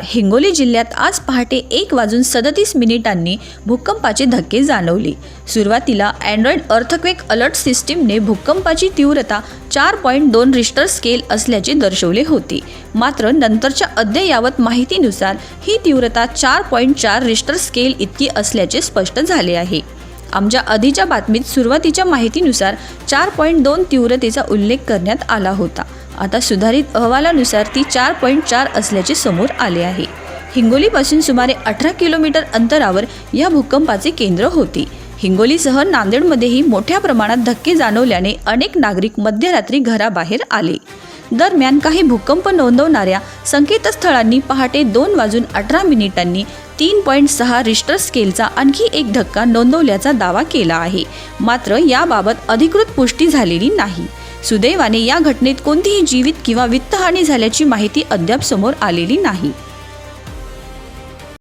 हिंगोली जिल्ह्यात आज पहाटे 1:37 भूकंपाचे धक्के जाणवले। सुरुवातीला अँड्रॉइड अर्थक्वेक अलर्ट सिस्टीमने भूकंपाची तीव्रता 4.2 रिश्टर स्केल असल्याचे दर्शवले होते। मात्र नंतरच्या अद्ययावत माहितीनुसार ही तीव्रता 4.4 रिश्टर स्केल इतकी असल्याचे स्पष्ट झाले आहे। आमच्या आधीच्या बातमीत सुरुवातीच्या माहितीनुसार 4.2 तीव्रतेचा उल्लेख करण्यात आला होता। आता सुधारित अहवालानुसार ती 4.4 असल्याचे समोर आले आहे। हिंगोलीपासून सुमारे 18 किलोमीटर अंतरावर या भूकंपाचे केंद्र होते। हिंगोलीसह नांदेडमध्येही मोठ्या प्रमाणात धक्के जाणवल्याने अनेक नागरिक मध्यरात्री घराबाहेर आले। दरम्यान काही भूकंप नोंदवणाऱ्या संकेतस्थळांनी पहाटे 2:18 3.6 रिश्टर स्केलचा आणखी एक धक्का नोंदवल्याचा दावा केला आहे। मात्र याबाबत अधिकृत पुष्टी झालेली नाही। सुदैवाने या घटनेत कोणतीही जीवित किंवा वित्तहानी झाल्याची माहिती अद्याप समोर आलेली नाही।